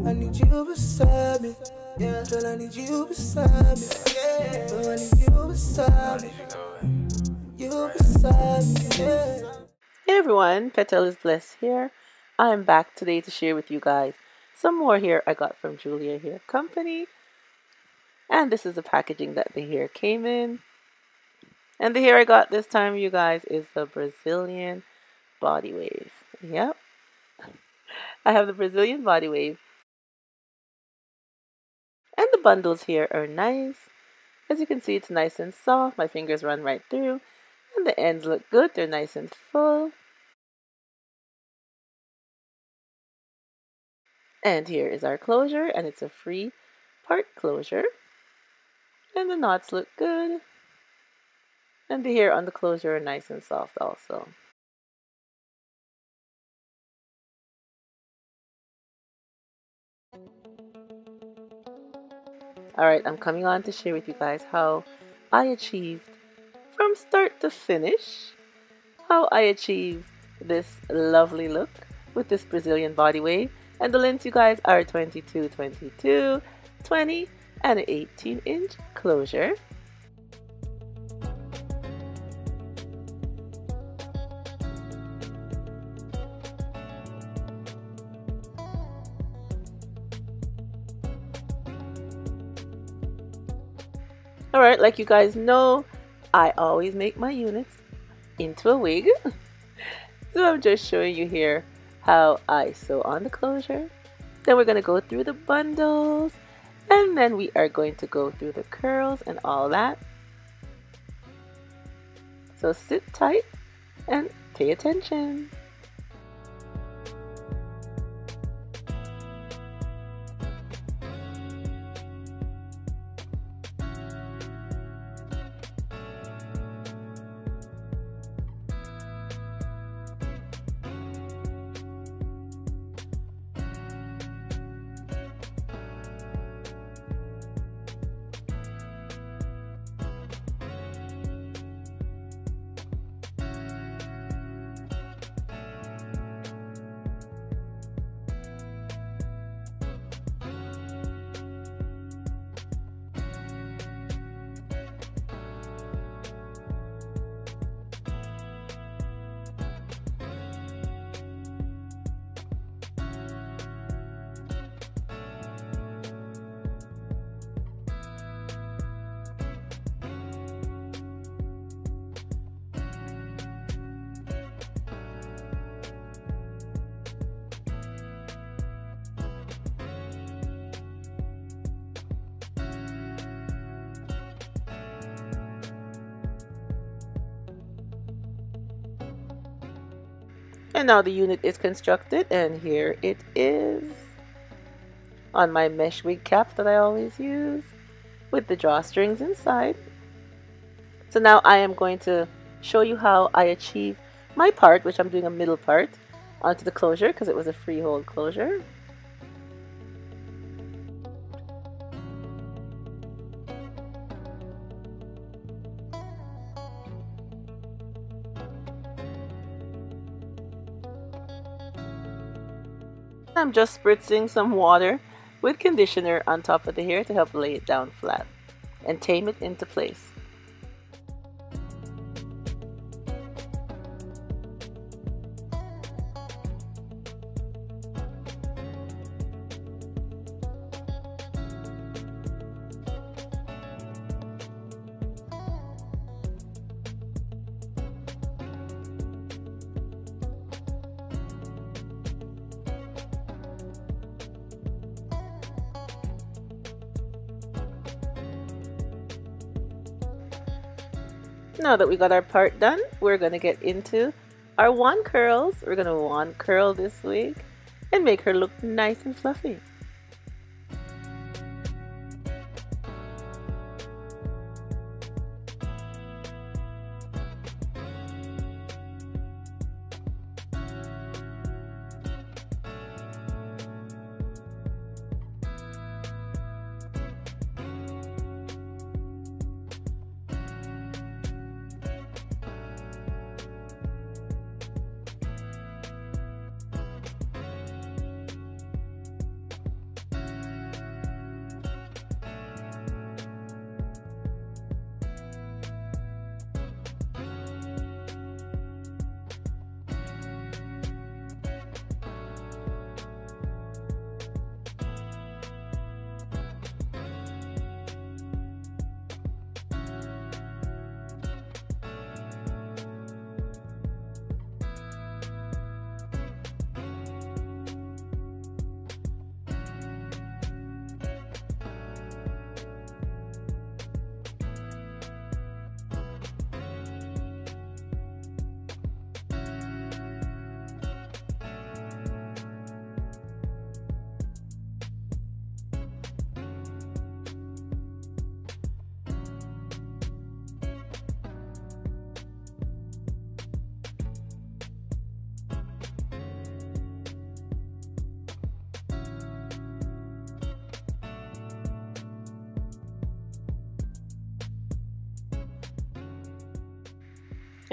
I need you beside me. Yeah, girl, I need you beside me. Yeah, girl, I need you beside me. You beside me. Yeah. Hey everyone, Petalisbless here. I'm back today to share with you guys some more hair I got from Julia Hair Company. And this is the packaging that the hair came in. And the hair I got this time, you guys, is the Brazilian Body Wave. Yep, I have the Brazilian Body Wave. And the bundles here are nice. As you can see, it's nice and soft. My fingers run right through. And the ends look good. They're nice and full. And here is our closure, and it's a free part closure. And the knots look good. And the hair on the closure are nice and soft also. Alright, I'm coming on to share with you guys how I achieved, from start to finish, how I achieved this lovely look with this Brazilian body wave. And the lengths, you guys, are 22, 22, 20, and an 18-inch closure. Alright, like you guys know, I always make my units into a wig. So I'm just showing you here how I sew on the closure. Then we're going to go through the bundles. And then we are going to go through the curls and all that. So sit tight and pay attention. And now the unit is constructed, and here it is on my mesh wig cap that I always use with the drawstrings inside. So now I am going to show you how I achieve my part, which I'm doing a middle part, onto the closure because it was a freehold closure. I'm just spritzing some water with conditioner on top of the hair to help lay it down flat and tame it into place. Now that we got our part done, we're going to get into our wand curls. We're going to wand curl this wig and make her look nice and fluffy.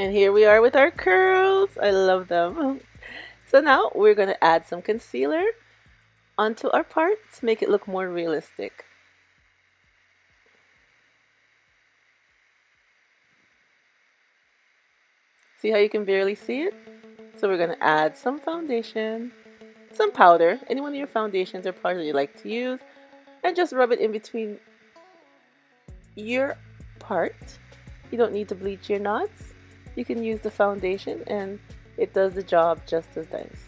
And here we are with our curls. I love them. So now we're going to add some concealer onto our part to make it look more realistic. See how you can barely see it? So we're going to add some foundation, some powder, any one of your foundations or powder you like to use, and just rub it in between your part. You don't need to bleach your knots. You can use the foundation and it does the job just as nice.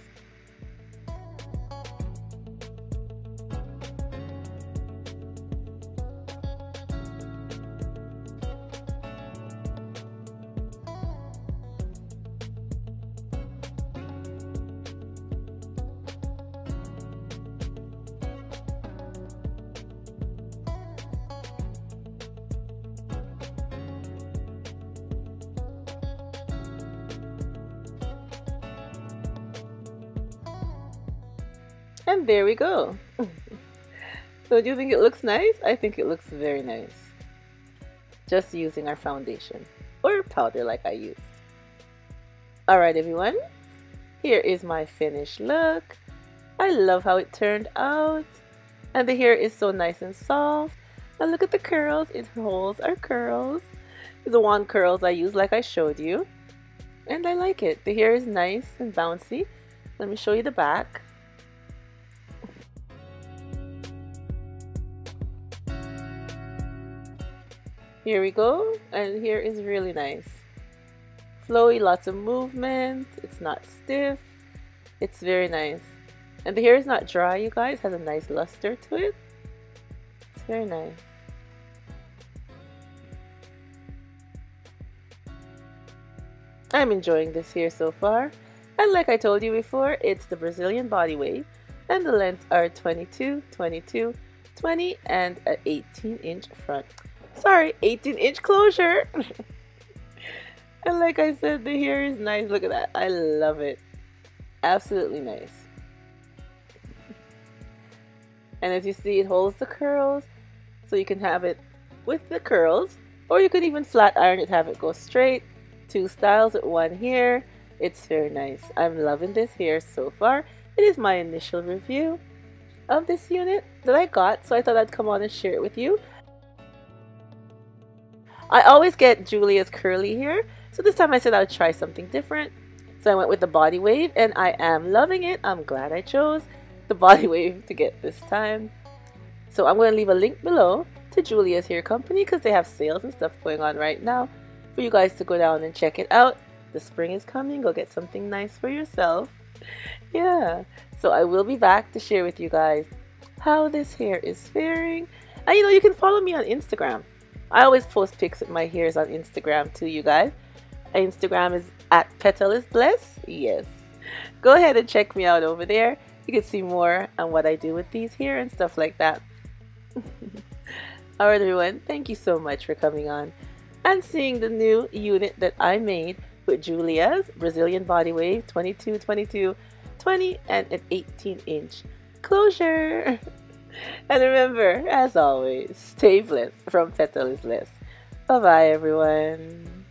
And there we go. So do you think it looks nice? I think it looks very nice. Just using our foundation or powder like I used. Alright everyone, here is my finished look. I love how it turned out. And the hair is so nice and soft. And look at the curls, it holds our curls. The wand curls I use like I showed you. And I like it. The hair is nice and bouncy. Let me show you the back. Here we go, and here is really nice. Flowy, lots of movement, it's not stiff, it's very nice. And the hair is not dry, you guys, has a nice luster to it. It's very nice. I'm enjoying this hair so far. And like I told you before, it's the Brazilian body wave. And the lengths are 22, 22, 20, and an 18-inch front. Sorry, 18-inch closure. And like I said, the hair is nice. Look at that. I love it. Absolutely nice. And as you see, it holds the curls. So you can have it with the curls. Or you could even flat iron it, have it go straight. Two styles with one hair. It's very nice. I'm loving this hair so far. It is my initial review of this unit that I got. So I thought I'd come on and share it with you. I always get Julia's curly hair, so this time I said I would try something different. So I went with the body wave and I am loving it. I'm glad I chose the body wave to get this time. So I'm going to leave a link below to Julia's hair company because they have sales and stuff going on right now for you guys to go down and check it out. The spring is coming, go get something nice for yourself. Yeah, so I will be back to share with you guys how this hair is faring. And you know, you can follow me on Instagram. I always post pics of my hairs on Instagram too, you guys. Instagram is at Petalisbless. Yes. Go ahead and check me out over there. You can see more on what I do with these hair and stuff like that. Alright everyone, thank you so much for coming on and seeing the new unit that I made with Julia's Brazilian body wave 22, 22, 20 and an 18-inch closure. And remember, as always, stay blessed from Petalisbless. Bye-bye, everyone.